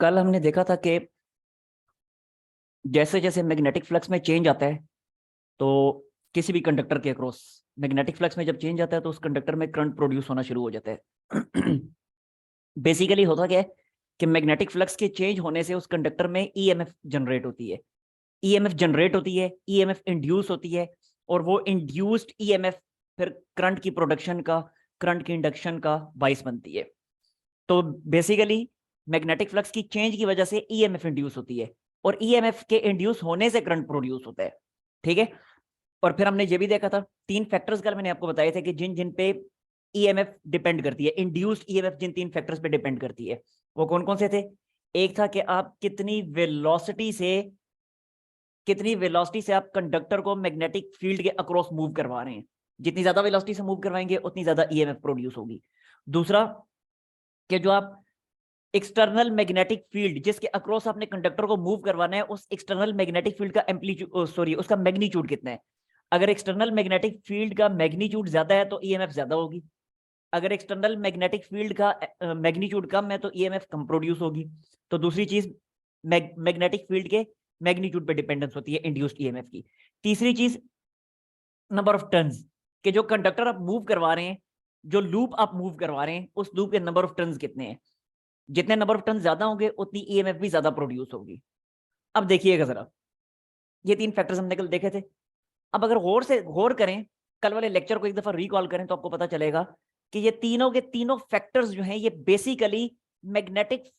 कल हमने देखा था कि जैसे जैसे मैग्नेटिक फ्लक्स में चेंज आता है तो किसी भी कंडक्टर के अक्रॉस मैग्नेटिक फ्लक्स में जब चेंज आता है तो उस कंडक्टर में करंट प्रोड्यूस होना शुरू हो जाता है। बेसिकली होता क्या है कि मैग्नेटिक फ्लक्स के चेंज होने से उस कंडक्टर में ईएमएफ जनरेट होती है। ईएमएफ जनरेट होती है, ईएमएफ इंड्यूस होती है, और वो इंड्यूस्ड ईएमएफ फिर करंट की प्रोडक्शन का, करंट की इंडक्शन का बाइस बनती है। तो बेसिकली मैग्नेटिक फ्लक्स की चेंज की वजह से ईएमएफ इंड्यूस होती है, और ईएमएफ के इंड्यूस होने से करंट प्रोड्यूस होता है। ठीक है। और फिर हमने ये भी देखा था, तीन फैक्टर्स कल मैंने आपको बताए थे कि जिन जिन पे ईएमएफ डिपेंड करती है, इंड्यूस्ड ईएमएफ जिन तीन फैक्टर्स पे डिपेंड करती है, वो कौन कौन से थे। एक था कि आप कितनी वेलोसिटी से आप कंडक्टर को मैग्नेटिक फील्ड के अक्रॉस मूव करवा रहे हैं। जितनी ज्यादा वेलोसिटी से मूव करवाएंगे उतनी ज्यादा ईएमएफ प्रोड्यूस होगी। दूसरा कि जो आप एक्सटर्नल मैग्नेटिक फील्ड जिसके अक्रॉस आपने कंडक्टर को मूव करवाना है, उस एक्सटर्नल मैग्नेटिक फील्ड का एम्पलीट्यूड उसका मैग्नीट्यूड कितना है। अगर एक्सटर्नल मैग्नेटिक फील्ड का मैग्नीट्यूड ज्यादा है तो ईएमएफ ज्यादा होगी। अगर एक्सटर्नल मैग्नेटिक फील्ड का मैग्नीट्यूड कम है तो ईएमएफ कम प्रोड्यूस होगी। तो दूसरी चीज मैग्नेटिक फील्ड के मैग्नीट्यूड पे डिपेंडेंस होती है इंड्यूस्ड ईएमएफ की। तीसरी चीज नंबर ऑफ टर्न्स, कि जो कंडक्टर आप मूव करवा रहे हैं, जो लूप आप मूव करवा रहे हैं, उस लूप के नंबर ऑफ टर्न्स कितने हैं। जितने नंबर ऑफ टर्न्स ज्यादा होंगे उतनी ईएमएफ भी ज्यादा प्रोड्यूस होगी। अब देखिएगा जरा, ये तीन फैक्टर्स हमने कल देखे थे। अब अगर गौर करें, कल वाले लेक्चर को एक दफा रिकॉल करें तो आपको पता चलेगा कि ये तीनों के तीनों फैक्टर्स जो हैं ये बेसिकली मैग्नेटिक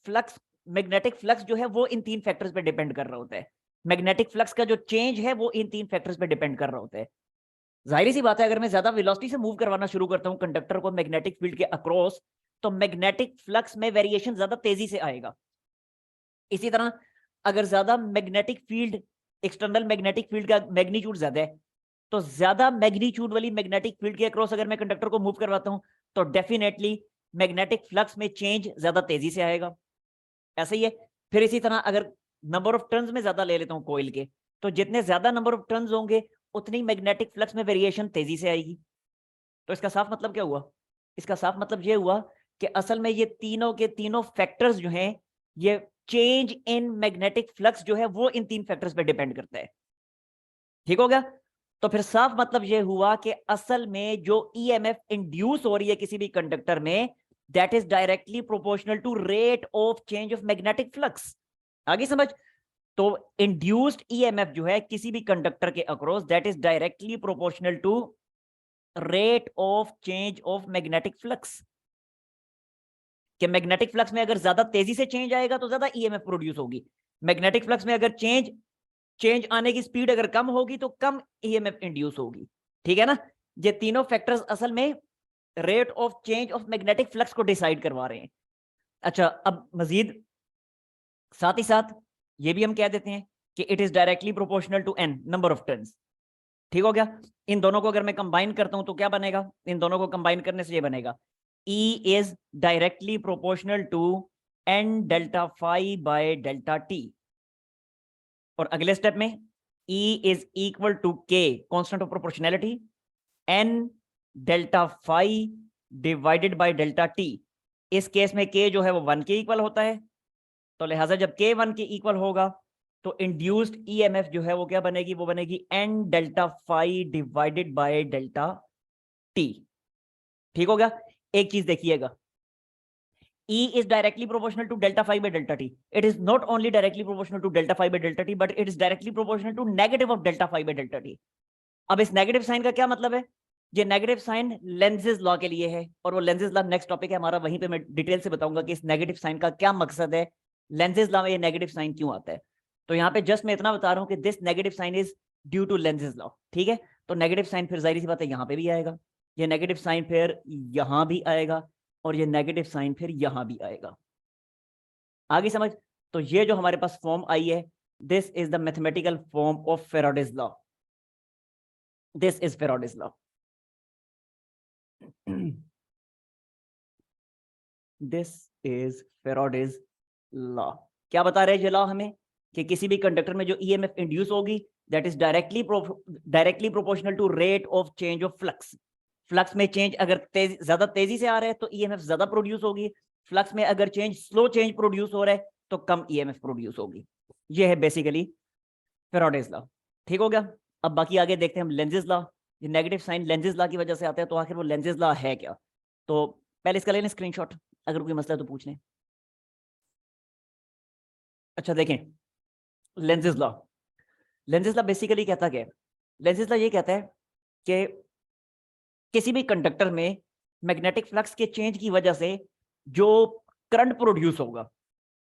फ्लक्स जो है वो इन तीन फैक्टर्स पे डिपेंड कर रहा होता है। मैग्नेटिक फ्लक्स का जो चेंज है वो इन तीन फैक्टर्स पे डिपेंड कर रहा होता है। जाहिर सी बात है, अगर मैं ज्यादा वेलोसिटी से मूव करवाना शुरू करता हूं कंडक्टर को मैग्नेटिक फील्ड के अक्रॉस, तो मैग्नेटिक फ्लक्स में वेरिएशन ज्यादा तेजी से आएगा। इसी तरह अगर ज्यादा magnetic field, external magnetic field का मैग्नीट्यूड ज्यादा है, तो ज्यादा मैग्नीट्यूड वाली मैग्नेटिक फील्ड के अक्रॉस अगर मैं कंडक्टर को मूव करवाता हूं तो डेफिनेटली मैग्नेटिक फ्लक्स में चेंज ज्यादा तेजी से आएगा। ऐसे ही है। फिर इसी तरह अगर नंबर ऑफ टर्न्स में ज्यादा ले लेता हूं कोयल के, तो जितने ज्यादा नंबर ऑफ टर्न्स होंगे उतनी मैग्नेटिक फ्लक्स में वेरिएशन तेजी से आएगी। तो इसका साफ मतलब क्या हुआ? इसका साफ मतलब ये हुआ कि असल में ये तीनों के तीनों फैक्टर्स जो हैं, ये चेंज इन मैग्नेटिक फ्लक्स जो है वो इन तीन फैक्टर्स पे डिपेंड करता है। ठीक हो गया? तो फिर साफ मतलब यह हुआ कि असल में जो ईएमएफ इंड्यूस हो रही है किसी भी कंडक्टर में, that is directly proportional to rate of change of magnetic flux. आगे समझ? तो इंड्यूस्ड ईएमएफ जो है किसी भी कंडक्टर के across, that is directly proportional to rate of change of magnetic flux. कि मैग्नेटिक फ्लक्स में अगर ज्यादा तेजी से चेंज आएगा तो ज्यादा ईएमएफ प्रोड्यूस होगी। मैग्नेटिक फ्लक्स में अगर चेंज आने की स्पीड अगर कम होगी तो कम ईएमएफ इंड्यूस होगी। ठीक है ना? ये तीनों फैक्टर्स असल में rate of change of magnetic flux को डिसाइड करवा रहे हैं। अच्छा, अब मजीद साथ ही साथ ये भी हम कह देते हैं कि it is directly proportional to N number of turns. ठीक हो गया? इन दोनों को अगर मैं कंबाइन करता हूं तो क्या बनेगा? इन दोनों को कंबाइन करने से ये बनेगा E is directly proportional to n delta phi by delta t। और अगले स्टेप में E is equal to K, constant of proportionality, n delta phi divided by delta t। इस केस में K जो है वो 1 के इक्वल होता है, तो लिहाजा जब K 1 के इक्वल होगा तो इंड्यूस्ड ईएमएफ जो है वो क्या बनेगी? वो बनेगी n delta phi divided by delta t। ठीक हो गया? एक चीज देखिएगा, E is directly proportional to delta phi by delta t. It is not only directly proportional to delta phi by delta t, but it is directly proportional to negative of delta phi by delta t. अब इस negative sign का क्या मतलब है? ये negative sign Lenz's law के लिए है, और वो लेंजेस लॉ नेक्स्ट टॉपिक है हमारा, वहीं पे मैं डिटेल से बताऊंगा कि इस नेगेटिव साइन का क्या मकसद है, लेंजेस लॉ में ये नेगेटिव साइन क्यों आता है। तो यहाँ पे जस्ट मैं इतना बता रहा हूँ कि this negative sign is due to Lenz's law. ठीक है? तो नेगेटिव साइन फिर जाहिर सी बात है यहाँ पे भी आएगा, ये नेगेटिव साइन फिर यहाँ भी आएगा, और ये नेगेटिव साइन फिर यहां भी आएगा। आगे समझ? तो ये जो हमारे पास फॉर्म आई है, this is the mathematical form of Faraday's law. This is Faraday's law. This is Faraday's law. क्या बता रहे हैं ये लॉ हमें? कि किसी भी कंडक्टर में जो ईएमएफ इंड्यूस होगी, that is directly proportional to rate of change of flux. Flux में चेंज अगर ज्यादा तेजी से आ रहा है तो ईएमएफ ज्यादा प्रोड्यूस होगी। फ्लक्स में अगर स्लो चेंज प्रोड्यूस हो रहा है तो कम ईएमएफ प्रोड्यूस होगी। ये है बेसिकली फैराडेज लॉ। ठीक हो गया। अब बाकी आगे देखते हैं हम लेंजेस लॉ। ये नेगेटिव साइन लेंजेस लॉ की वजह से आता है, तो आखिर वो लेंजेस लॉ है क्या? तो पहले इसका लेना स्क्रीनशॉट, अगर कोई मसला है तो पूछ लें। अच्छा देखें, Lenz's law. Lenz's law basically कहता क्या है? लेंजेस लॉ ये कहता है कि किसी भी कंडक्टर में मैग्नेटिक फ्लक्स के चेंज की वजह से जो करंट प्रोड्यूस होगा,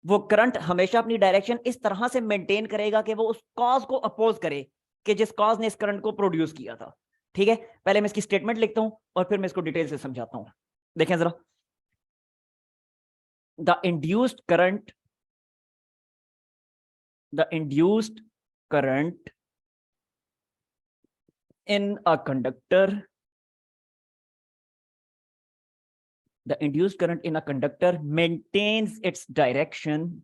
वो करंट हमेशा अपनी डायरेक्शन इस तरह से मेंटेन करेगा कि वो उस कॉज को अपोज करे कि जिस कॉज ने इस करंट को प्रोड्यूस किया था। ठीक है, पहले मैं इसकी स्टेटमेंट लिखता हूं और फिर मैं इसको डिटेल से समझाता हूं। देखें जरा, the induced current in a conductor, the induced current in a conductor maintains its direction,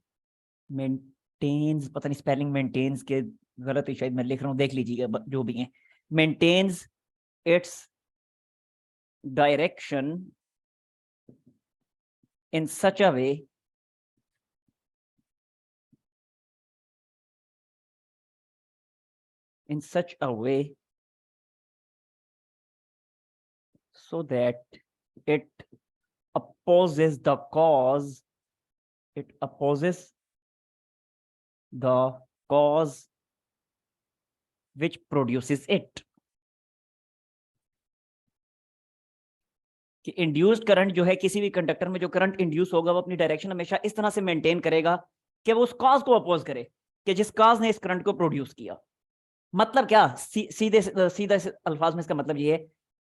maintains, पता नहीं स्पेलिंग maintains के गलत है शायद, मैं लिख रहा हूं, देख लीजिएगा जो भी है, maintains its direction in such a way so that it opposes the cause, which produces it। कि इंड्यूस्ड करंट जो है, किसी भी कंडक्टर में जो करंट इंड्यूस होगा, वो अपनी डायरेक्शन हमेशा इस तरह से मेंटेन करेगा कि वो उस कॉज को अपोज करे कि जिस कॉज ने इस करंट को प्रोड्यूस किया। मतलब क्या, सीधे सीधा अल्फाज में इसका मतलब ये है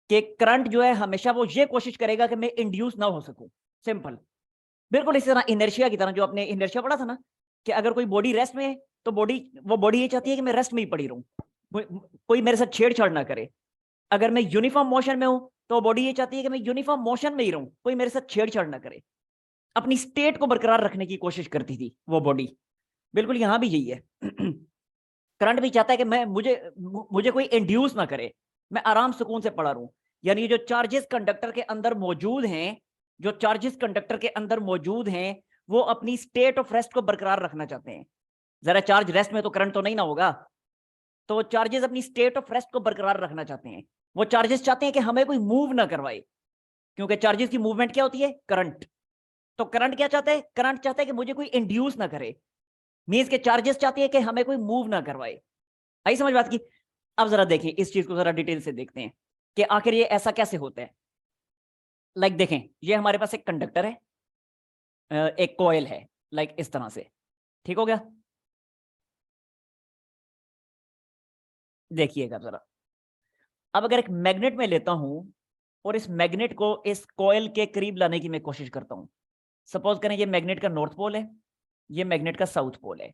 कि करंट जो है हमेशा वो ये कोशिश करेगा कि मैं इंड्यूस ना हो सकूं। सिंपल, बिल्कुल इसी तरह इनर्शिया की तरह, जो आपने इनर्शिया पढ़ा था ना, कि अगर कोई बॉडी रेस्ट में है तो वो बॉडी ये चाहती है कि मैं रेस्ट में ही पड़ी रहूं, कोई मेरे साथ छेड़छाड़ ना करे। अगर मैं यूनिफॉर्म मोशन में हूं तो बॉडी ये चाहती है कि मैं यूनिफॉर्म मोशन में ही रहूं, कोई मेरे साथ छेड़छाड़ ना करे। अपनी स्टेट को बरकरार रखने की कोशिश करती थी वो बॉडी। बिल्कुल यहां भी यही है। करंट भी चाहता है कि मुझे कोई इंड्यूस ना करे, मैं आराम सुकून से पड़ा रहूं। यानी जो चार्जेस कंडक्टर के अंदर मौजूद हैं, वो अपनी स्टेट ऑफ रेस्ट को बरकरार रखना चाहते हैं। जरा चार्ज रेस्ट में तो करंट तो नहीं ना होगा, तो चार्जेस अपनी स्टेट ऑफ रेस्ट को बरकरार रखना चाहते हैं। वो चार्जेस चाहते हैं कि हमें कोई मूव ना करवाए, क्योंकि चार्जेस की मूवमेंट क्या होती है? करंट। तो करंट क्या चाहता है? करंट चाहता है कि मुझे कोई इंड्यूस ना करे, मींस के चार्जेस चाहती है कि हमें कोई मूव ना करवाए। आई समझ बात की? अब जरा देखिए, इस चीज को जरा डिटेल से देखते हैं कि आखिर ये ऐसा कैसे होता है। लाइक देखें, ये हमारे पास एक कंडक्टर है, एक कॉइल है, लाइक इस तरह से। ठीक हो गया? देखिएगा जरा, अब अगर एक मैग्नेट में लेता हूं और इस मैग्नेट को इस कॉइल के करीब लाने की मैं कोशिश करता हूं। सपोज करें ये मैग्नेट का नॉर्थ पोल है, ये मैग्नेट का साउथ पोल है।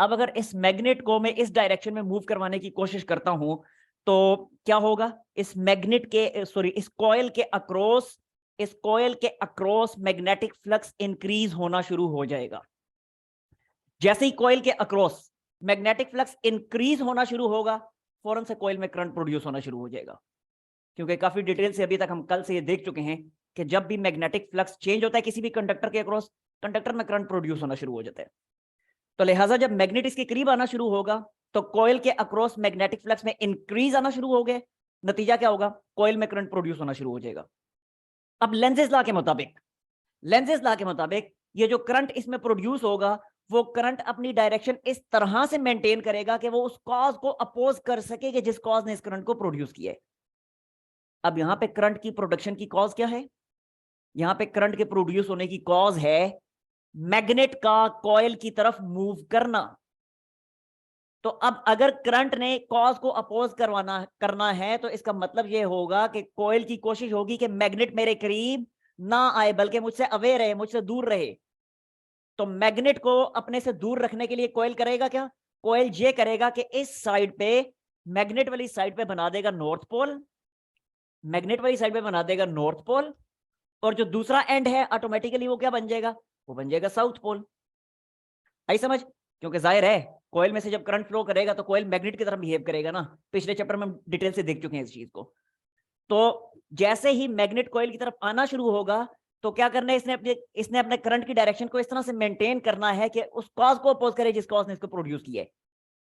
अब अगर इस मैग्नेट को मैं इस डायरेक्शन में मूव करवाने की कोशिश करता हूं तो क्या होगा? इस कॉइल के अक्रॉस मैग्नेटिक फ्लक्स इंक्रीज होना शुरू हो जाएगा। जैसे ही कॉइल के अक्रॉस मैग्नेटिक फ्लक्स इंक्रीज होना शुरू होगा, फौरन से कॉइल में करंट प्रोड्यूस होना शुरू हो जाएगा। क्योंकि काफी डिटेल से अभी तक हम कल से ये देख चुके हैं कि जब भी मैग्नेटिक फ्लक्स चेंज होता है किसी भी कंडक्टर के अक्रॉस, कंडक्टर में करंट प्रोड्यूस होना शुरू हो जाता है। तो लिहाजा जब मैग्नेट इसके करीब आना शुरू होगा तो कॉइल के अक्रॉस मैग्नेटिक फ्लक्स में इंक्रीज आना शुरू हो गए। नतीजा क्या होगा? कॉइल में करंट प्रोड्यूस होना शुरू हो जाएगा। अब लेंजेस लॉ के मुताबिक ये जो करंट इसमें प्रोड्यूस होगा, वो करंट अपनी डायरेक्शन इस तरह से मेंटेन करेगा कि वो उस कॉज को अपोज कर सके कि जिस कॉज ने इस करंट को प्रोड्यूस किया है। अब यहां पे करंट की प्रोडक्शन की कॉज क्या है? यहां पे करंट के प्रोड्यूस होने की कॉज है मैग्नेट का कॉइल की तरफ मूव करना। तो अब अगर करंट ने कॉज को अपोज करना है तो इसका मतलब यह होगा कि कॉइल की कोशिश होगी कि मैग्नेट मेरे करीब ना आए, बल्कि मुझसे अवे रहे, मुझसे दूर रहे। तो मैग्नेट को अपने से दूर रखने के लिए कॉइल करेगा क्या? कॉइल ये करेगा कि इस साइड पे, मैग्नेट वाली साइड पे बना देगा नॉर्थ पोल, और जो दूसरा एंड है ऑटोमेटिकली वो क्या बन जाएगा? वो बन जाएगा साउथ पोल। आई समझ? क्योंकि जाहिर है कॉइल में से जब करंट फ्लो करेगा तो कॉइल मैग्नेट की तरह बिहेव करेगा ना। पिछले चैप्टर में हम डिटेल से देख चुके हैं इस चीज को। तो जैसे ही मैग्नेट कॉइल की तरफ आना शुरू होगा, तो क्या करना है, इसने अपने करंट की डायरेक्शन को इस तरह से मेंटेन करना है कि उस कॉज को अपोज करे जिस कॉज ने इसको प्रोड्यूस किया है।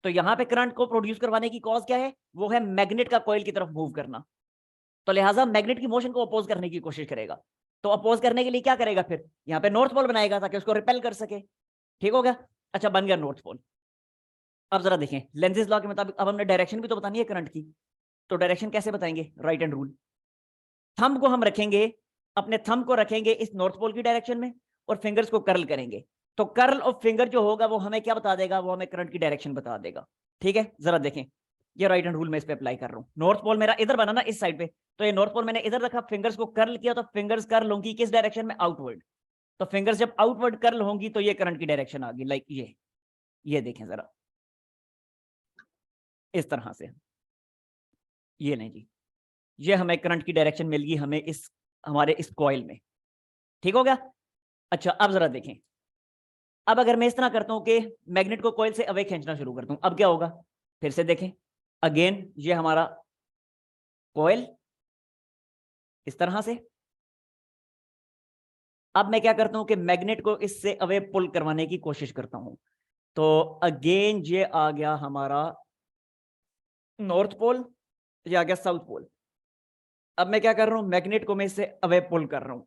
तो यहाँ पे करंट को प्रोड्यूस करवाने की कॉज क्या है, वो है मैग्नेट का कॉइल की तरफ मूव करना। तो लिहाजा मैग्नेट की मोशन को अपोज करने की कोशिश करेगा। तो अपोज करने के लिए क्या करेगा, फिर यहाँ पे नॉर्थ पोल बनाएगा ताकि उसको रिपेल कर सके। ठीक हो गया, अच्छा बन गया नॉर्थ पोल। अब जरा देखें लेंजेस लॉ के मुताबिक अब हमने डायरेक्शन भी तो बतानी है करंट की। तो डायरेक्शन कैसे बताएंगे, राइट हैंड रूल। थंब को हम रखेंगे, अपने थंब को रखेंगे इस नॉर्थ पोल की डायरेक्शन में और फिंगर्स को कर्ल करेंगे। तो कर्ल ऑफ फिंगर जो होगा वो हमें क्या बता देगा, वो हमें करंट की डायरेक्शन बता देगा। ठीक है, जरा देखें, ये राइट हैंड रूल मैं इस पे अप्लाई कर रहा हूं। नॉर्थ पोल मेरा इधर बना ना इस साइड पे, तो ये नॉर्थ पोल मैंने इधर रखा, फिंगर्स को कर्ल किया, तो फिंगर्स कर्ल होंगी किस डायरेक्शन में, आउटवर्ड। तो फिंगर्स जब आउटवर्ड कर्ल होंगी तो ये करंट की डायरेक्शन आ गई, लाइक ये देखें जरा इस तरह से, ये लें जी, ये हमें करंट की डायरेक्शन मिल गई हमें इस हमारे इस कॉइल में। ठीक हो गया, अच्छा अब जरा देखें, अब अगर मैं इस तरह करता हूं कि मैग्नेट को कॉइल से अवे खींचना शुरू करता हूं, अब क्या होगा, फिर से देखें अगेन, ये हमारा कॉइल इस तरह से। अब मैं क्या करता हूं कि मैग्नेट को इससे अवे पुल करवाने की कोशिश करता हूं। तो अगेन ये आ गया हमारा नॉर्थ पोल, ये आ गया साउथ पोल। अब मैं क्या कर रहा हूं, मैग्नेट को मैं इससे अवे पुल कर रहा हूं।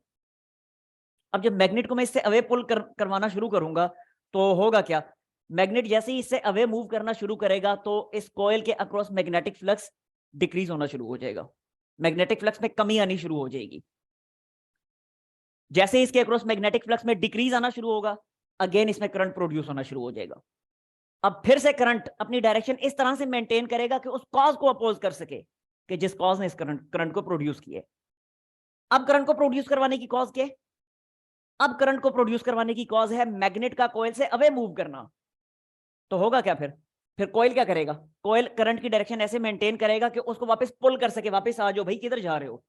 अब जब मैग्नेट को मैं इससे अवे पुल करवाना शुरू करूंगा तो होगा क्या, मैग्नेट जैसे ही इससे अवे मूव करना शुरू करेगा तो इस कॉइल के अक्रॉस मैग्नेटिक फ्लक्स डिक्रीज होना शुरू हो जाएगा, मैग्नेटिक फ्लक्स में कमी आनी शुरू हो जाएगी। जैसे इसके अक्रॉस मैग्नेटिक फ्लक्स में डिक्रीज आना शुरू होगा, अगेन इसमें करंट प्रोड्यूस होना शुरू हो जाएगा। अब फिर से करंट अपनी डायरेक्शन इस तरह से मेंटेन करेगा कि उस कॉज को अपोज कर सके कि जिस कॉज ने इस करंट को प्रोड्यूस किया। अब करंट को प्रोड्यूस करवाने की कॉज क्या है, अब करंट को प्रोड्यूस करवाने की कॉज है मैग्नेट का कॉइल से अवे मूव करना। तो होगा क्या, फिर कॉइल क्या करेगा, कॉइल करंट की डायरेक्शन ऐसे मेंटेन करेगा कि उसको वापस पुल कर सके, वापस आ जाओ भाई किधर जा रहे हो।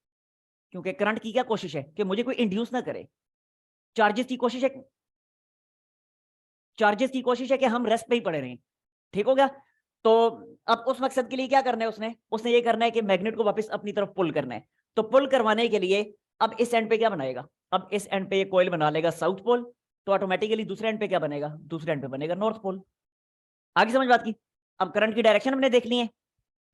क्योंकि करंट की क्या कोशिश है कि मुझे कोई इंड्यूस ना करे, चार्जेस की कोशिश है, चार्जेस की कोशिश है कि हम रेस्ट पे ही पड़े रहें। ठीक हो गया, तो अब उस मकसद के लिए क्या करना है, उसने ये करना है कि मैग्नेट को वापस अपनी तरफ पुल करना है। तो पुल करवाने के लिए अब इस एंड पे क्या बनाएगा, अब इस एंड पे ये कॉइल बना लेगा साउथ पोल, तो ऑटोमेटिकली दूसरे एंड पे क्या बनेगा, दूसरे एंड पे बनेगा नॉर्थ पोल। आगे समझ बात की। अब करंट की डायरेक्शन हमने देख ली है,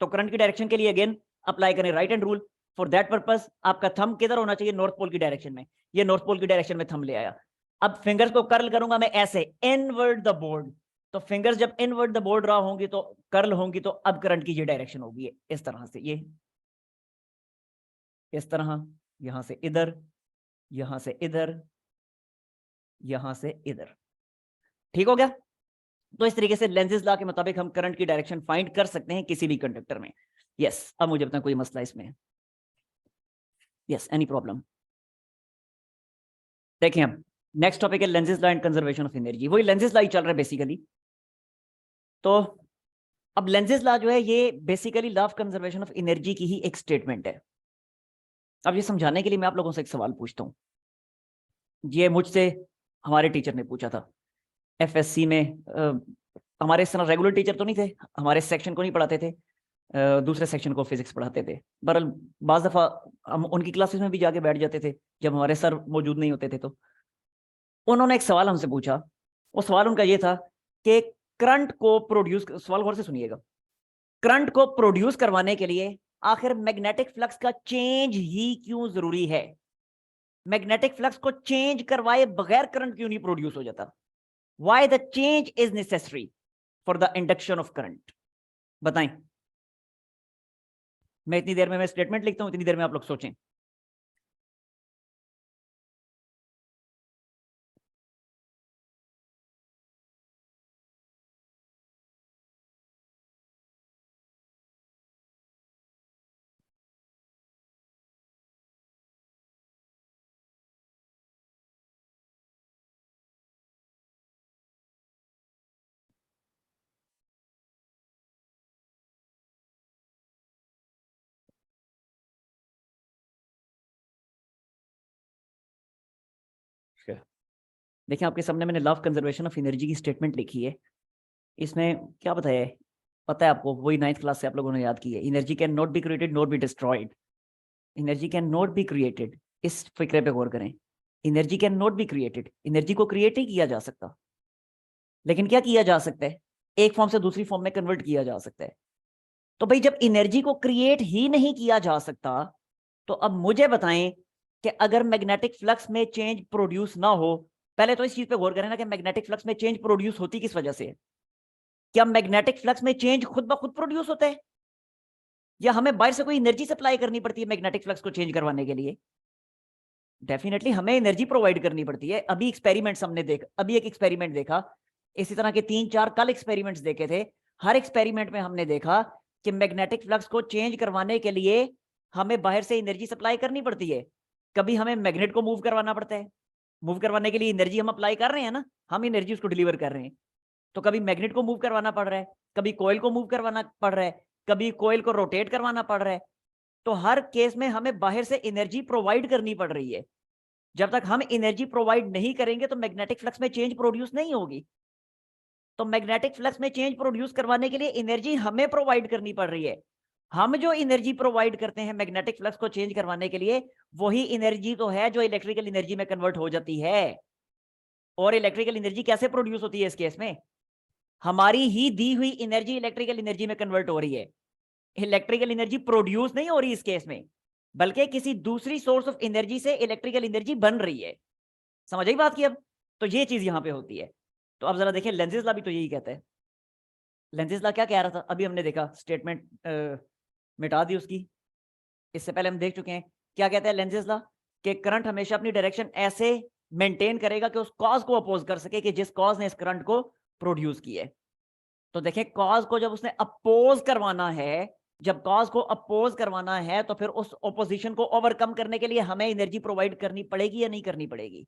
तो करंट की डायरेक्शन के लिए अगेन अप्लाई करें right hand rule. For that purpose आपका थंब किधर होना चाहिए, नॉर्थ पोल की डायरेक्शन में। ये नॉर्थ पोल की डायरेक्शन में थंब ले आया। अब फिंगर्स को कर्ल करूंगा मैं ऐसे इनवर्ड द बोर्ड, तो फिंगर्स जब इनवर्ड द बोर्ड रहा होंगी तो कर्ल होंगी, तो अब करंट की ये डायरेक्शन होगी इस तरह से, ये इस तरह, यहां से इधर, यहां से इधर, यहां से इधर। ठीक हो गया, तो इस तरीके से लेंजेस लॉ के मुताबिक हम करंट की डायरेक्शन फाइंड कर सकते हैं किसी भी कंडक्टर में। यस, अब मुझे बताएं कोई मसला इसमें, यस एनी प्रॉब्लम। देखें अब नेक्स्ट टॉपिक है Lenz's law and conservation of energy, वही लेंजेस लॉ ही चल रहा है बेसिकली। तो अब लेंजेस लॉ जो है ये basically law of conservation of energy की ही एक स्टेटमेंट है। अब ये समझाने के लिए मैं आप लोगों से एक सवाल पूछता हूँ, ये मुझसे हमारे टीचर ने पूछा था एफएससी में। हमारे इस तरह रेगुलर टीचर तो नहीं थे, हमारे सेक्शन को नहीं पढ़ाते थे, दूसरे सेक्शन को फिजिक्स पढ़ाते थे। बहरहाल बाज़ दफ़ा हम उनकी क्लासेस में भी जाके बैठ जाते थे जब हमारे सर मौजूद नहीं होते थे। तो उन्होंने एक सवाल हमसे पूछा, वो सवाल उनका ये था कि करंट को प्रोड्यूस, सवाल गौर से सुनिएगा, करंट को प्रोड्यूस करवाने के लिए आखिर मैग्नेटिक फ्लक्स का चेंज ही क्यों जरूरी है, मैग्नेटिक फ्लक्स को चेंज करवाए बगैर करंट क्यों नहीं प्रोड्यूस हो जाता, why the change is necessary for the induction of current, बताएं। मैं इतनी देर में मैं स्टेटमेंट लिखता हूं, इतनी देर में आप लोग सोचें। देखिए आपके सामने मैंने लव कंजर्वेशन ऑफ एनर्जी की स्टेटमेंट लिखी है। इसमें क्या बताया है, पता है आपको, वही 9th क्लास से आप लोगों ने याद की है, energy can not be created not be destroyed, energy can not be created, इस फिक्रे पे गौर करें। Energy can not be created, energy को क्रिएट नहीं किया जा सकता, लेकिन क्या किया जा सकता है, एक फॉर्म से दूसरी फॉर्म में कन्वर्ट किया जा सकता है। तो भाई जब एनर्जी को क्रिएट ही नहीं किया जा सकता, तो अब मुझे बताएं कि अगर मैग्नेटिक फ्लक्स में चेंज प्रोड्यूस ना हो, पहले तो इस चीज पे गौर करें ना कि मैग्नेटिक फ्लक्स में चेंज प्रोड्यूस होती किस वजह से है। क्या मैग्नेटिक फ्लक्स में चेंज खुद ब खुद प्रोड्यूस होता है, या हमें बाहर से कोई एनर्जी सप्लाई करनी पड़ती है मैग्नेटिक फ्लक्स को चेंज करवाने के लिए? डेफिनेटली हमें एनर्जी प्रोवाइड करनी पड़ती है। अभी एक्सपेरिमेंट्स हमने अभी एक एक्सपेरिमेंट देखा, इसी तरह के 3-4 कल एक्सपेरिमेंट्स देखे थे। हर एक्सपेरिमेंट में हमने देखा कि मैग्नेटिक फ्लक्स को चेंज करवाने के लिए हमें बाहर से एनर्जी सप्लाई करनी पड़ती है। कभी हमें मैग्नेट को मूव करवाना पड़ता है, मूव करवाने के लिए एनर्जी हम अप्लाई कर रहे हैं ना, हम एनर्जी उसको डिलीवर कर रहे हैं। तो कभी मैग्नेट को मूव करवाना पड़ रहा है, कभी कॉइल को मूव करवाना पड़ रहा है, कभी कॉइल को रोटेट करवाना पड़ रहा है। तो हर केस में हमें बाहर से एनर्जी प्रोवाइड करनी पड़ रही है। जब तक हम एनर्जी प्रोवाइड नहीं करेंगे तो मैग्नेटिक फ्लक्स में चेंज प्रोड्यूस नहीं होगी। तो मैग्नेटिक फ्लक्स में चेंज प्रोड्यूस करवाने के लिए एनर्जी हमें प्रोवाइड करनी पड़ रही है। हम जो एनर्जी प्रोवाइड करते हैं मैग्नेटिक फ्लक्स को चेंज करवाने के लिए, वही एनर्जी तो है जो इलेक्ट्रिकल एनर्जी में कन्वर्ट हो जाती है। और इलेक्ट्रिकल एनर्जी कैसे प्रोड्यूस होती है इस केस में? हमारी ही दी हुई एनर्जी इलेक्ट्रिकल एनर्जी में कन्वर्ट हो रही है। इलेक्ट्रिकल एनर्जी प्रोड्यूस नहीं हो रही इस केस में, बल्कि किसी दूसरी सोर्स ऑफ एनर्जी से इलेक्ट्रिकल एनर्जी बन रही है। समझ आई बात की? अब तो ये चीज यहां पे होती है। तो अब जरा देखें, लेंजेस लॉ भी तो यही कहता है। लेंजेस लॉ क्या कह रहा था, अभी हमने देखा, स्टेटमेंट मिटा दी उसकी, इससे पहले हम देख चुके हैं। क्या कहता है लेंजेस लॉ? कि करंट हमेशा अपनी डायरेक्शन ऐसे मेंटेन करेगा कि उस कॉज को अपोज कर सके कि जिस कॉज ने इस करंट को प्रोड्यूस किया है। तो देखें, कॉज को जब उसने अपोज करवाना है, जब कॉज को अपोज करवाना है, तो फिर उस ऑपोजिशन को ओवरकम करने के लिए हमें एनर्जी प्रोवाइड करनी पड़ेगी या नहीं करनी पड़ेगी?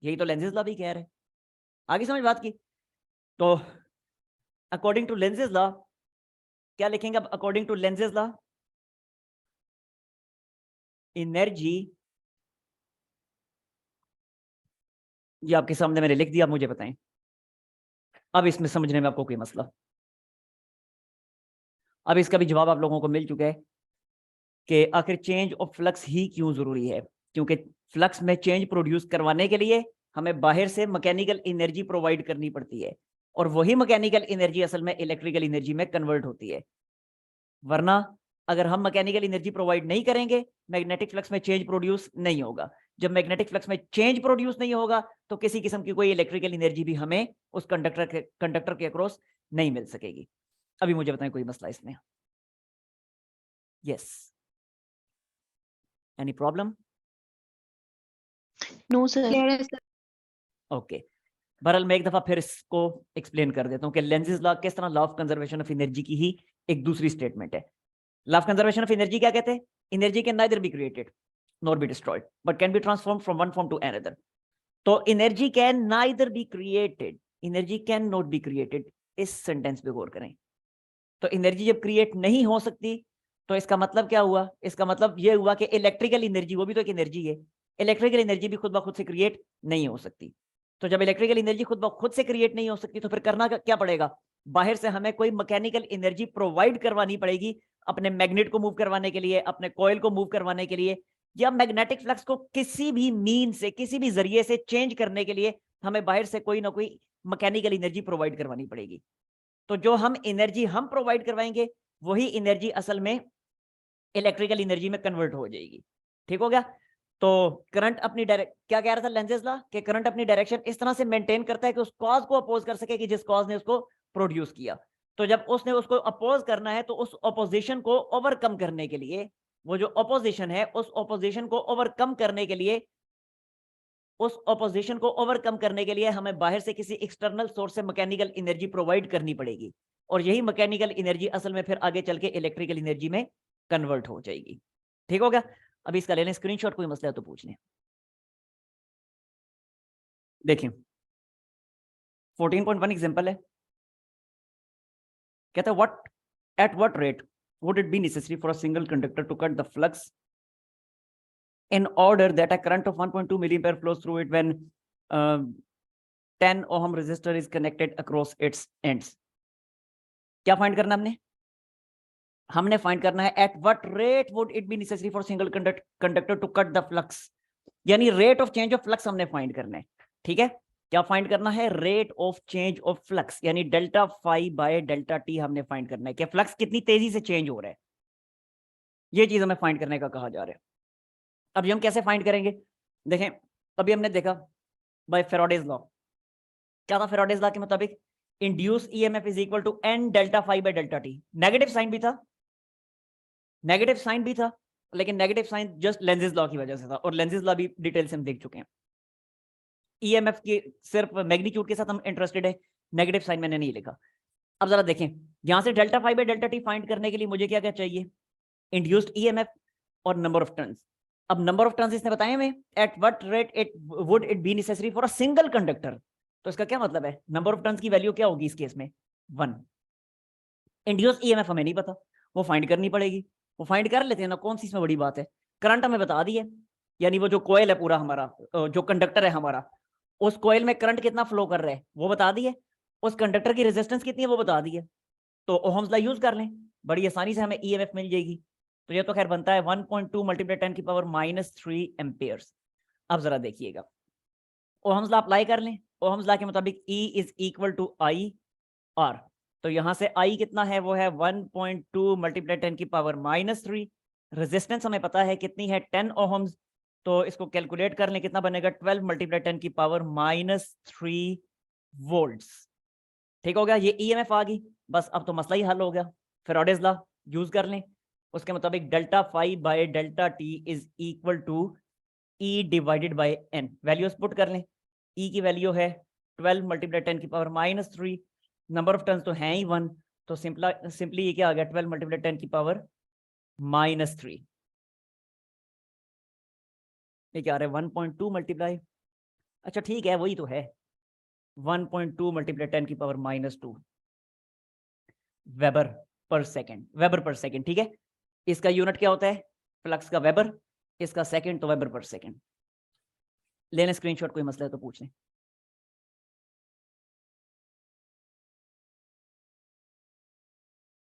यही तो लेंजेस लॉ भी कह रहे हैं। आगे समझ बात की? तो अकॉर्डिंग टू लेंजेस लॉ क्या लिखेंगे अब? According to Lenz's law, energy, ये आपके सामने मैंने लिख दिया, आप मुझे बताएं अब इसमें समझने में आपको कोई मसला? अब इसका भी जवाब आप लोगों को मिल चुका है कि आखिर चेंज ऑफ फ्लक्स ही क्यों जरूरी है। क्योंकि फ्लक्स में चेंज प्रोड्यूस करवाने के लिए हमें बाहर से मैकेनिकल एनर्जी प्रोवाइड करनी पड़ती है, और वही मैकेनिकल एनर्जी असल में इलेक्ट्रिकल एनर्जी में कन्वर्ट होती है। वरना अगर हम मैकेनिकल एनर्जी प्रोवाइड नहीं करेंगे, मैग्नेटिक फ्लक्स में चेंज प्रोड्यूस नहीं होगा। जब मैग्नेटिक फ्लक्स में चेंज प्रोड्यूस नहीं होगा तो किसी किस्म की कोई इलेक्ट्रिकल एनर्जी भी हमें उस कंडक्टर के अक्रॉस नहीं मिल सकेगी। अभी मुझे बताएं कोई मसला इसमें? Yes, any problem? No sir. Okay, बहरहाल मैं एक दफा फिर इसको एक्सप्लेन कर देता हूँ कि लेंजेस लॉ किस तरह law of conservation of energy की ही एक दूसरी स्टेटमेंट है। Law of conservation of energy क्या कहते हैं? Energy can neither be created nor be destroyed but can be transform from one form to another. तो energy can neither be created, energy can not be created, इस sentence पे गौर करें। तो energy जब क्रिएट नहीं हो सकती तो इसका मतलब क्या हुआ? इसका मतलब यह हुआ कि इलेक्ट्रिकल एनर्जी, वो भी तो एक एनर्जी है, इलेक्ट्रिकल एनर्जी भी खुद ब खुद से क्रिएट नहीं हो सकती। तो जब इलेक्ट्रिकल एनर्जी खुद ब खुद से क्रिएट नहीं हो सकती तो फिर करना क्या पड़ेगा? बाहर से हमें कोई मैकेनिकल एनर्जी प्रोवाइड करवानी पड़ेगी, अपने मैग्नेट को मूव करवाने के लिए, अपने कॉइल को मूव करवाने के लिए, या मैग्नेटिक फ्लक्स को किसी भी मीन से, किसी भी जरिए से चेंज करने के लिए हमें बाहर से कोई ना कोई मैकेनिकल एनर्जी प्रोवाइड करवानी पड़ेगी। तो जो हम एनर्जी हम प्रोवाइड करवाएंगे वही एनर्जी असल में इलेक्ट्रिकल एनर्जी में कन्वर्ट हो जाएगी। ठीक हो गया? तो करंट अपनी क्या कह रहा था लेंजेस लॉ? कि करंट अपनी डायरेक्शन इस तरह से मेंटेन करता है कि उस कॉज को अपोज कर सके कि जिस कॉज ने उसको प्रोड्यूस किया। तो जब उसने उसको अपोज करना है तो उस ऑपोजिशन को ओवरकम करने के लिए, वो जो ऑपोजिशन है उस ऑपोजिशन को ओवरकम करने के लिए, उस ऑपोजिशन को ओवरकम करने के लिए हमें बाहर से किसी एक्सटर्नल सोर्स से मैकेनिकल एनर्जी प्रोवाइड करनी पड़ेगी, और यही मैकेनिकल एनर्जी असल में फिर आगे चल के इलेक्ट्रिकल एनर्जी में कन्वर्ट हो जाएगी। ठीक हो गया? अभी इसका ले लें स्क्रीनशॉट, कोई मसला है तो पूछ लें। देखिए 14.1 एग्जांपल है, कहता है what eight what rate would it be necessary for a single conductor to cut the flux in order that a current of 1.2 milliampere flows through it when 10 ohm resistor is connected across its ends? क्या find करना हमने find करना है at what rate would it be necessary for single conductor to cut the flux यानी rate of change of flux हमने find करना है, ठीक है। क्या फाइंड करना है? Rate of change of flux, यानी delta phi by delta T हमने फाइंड करना है कि फ्लक्स कितनी तेजी से चेंज हो रहा है, ये चीज हमें फाइंड करने का कहा जा रहा है। अब ये हम कैसे फाइंड करेंगे? देखें, अभी हमने देखा बाय फैराडेज लॉ, क्या था फैराडेज लॉ के मुताबिक? Induce EMF is equal to N delta phi by delta t. Negative sign भी था, नेगेटिव साइन भी था, लेकिन negative sign just Lenz's law की वजह से था, और लेंजेस लॉ भी डिटेल से हम देख चुके हैं। ईएमएफ की सिर्फ मैग्नीट्यूड के साथ हम इंटरेस्टेड है, नेगेटिव साइन मैंने नहीं लिखा। अब जरा देखें, यहां से delta phi by delta t find करने के लिए मुझे क्या क्या चाहिए? इंड्यूस्ड ईएमएफ और नंबर ऑफ टर्न्स। अब नंबर ऑफ टर्न्स इसने बताया हमें, at what rate it would it be necessary for a single conductor. तो इसका क्या मतलब है? नंबर ऑफ टर्न्स की वैल्यू क्या होगी इस केस में? 1। इंड्यूस्ड ईएमएफ हमें नहीं पता, वो फाइंड करनी पड़ेगी, वो फाइंड कर लेते हैं ना, कौन सी इसमें बड़ी बात है। करंट हमें बता दी है, यानी वो जो कोयल है पूरा हमारा, जो कंडक्टर है हमारा, उस कोयल में करंट कितना फ्लो कर रहा है वो बता दी है, उस कंडक्टर की रेजिस्टेंस कितनी है वो बता दी है, तो ओहम्स लॉ यूज कर लें, बड़ी आसानी से हमें ईएमएफ मिल जाएगी। तो ये तो खैर बनता है 1.2 मल्टीप्लाई 10 की पावर -3 एम्पियर्स। अब जरा देखिएगा, ओहम्स लॉ अप्लाई कर लें। ओहम्स लॉ के मुताबिक E is equal to I R, तो यहां से I कितना है? वो है 1.2 मल्टीप्लाई 10 की पावर -3। रेजिस्टेंस हमें पता है कितनी है, 10 ओहम्स, तो इसको कैलकुलेट कर लें, कितना बनेगा? 12 मल्टीप्लाई 10 की पावर -3 वोल्ट्स। ठीक हो गया, ये ईएमएफ आ गई, बस अब तो मसला ही हल हो गया। फैराडेज लॉ यूज कर लें, उसके मुताबिक delta phi by delta t is equal to E divided by N. Values put कर लें, ई की वैल्यू है 12 मल्टीप्लाई 10 की पावर -3, नंबर ऑफ टर्न्स तो हैं ही 1, तो सिंपली ये क्या आ गया? 12 मल्टीप्लाई 10 की पावर -3। ये क्या आ रहा है? 1.2 मल्टीप्लाई, अच्छा ठीक है वही तो है, 1.2 मल्टीप्लाई 10 की पावर -2 वेबर पर सेकेंड, वेबर पर सेकेंड, ठीक है। इसका यूनिट क्या होता है? फ्लक्स का वेबर, इसका सेकेंड तो वेबर पर सेकेंड। लेने स्क्रीनशॉट, कोई मसला है तो पूछ लें।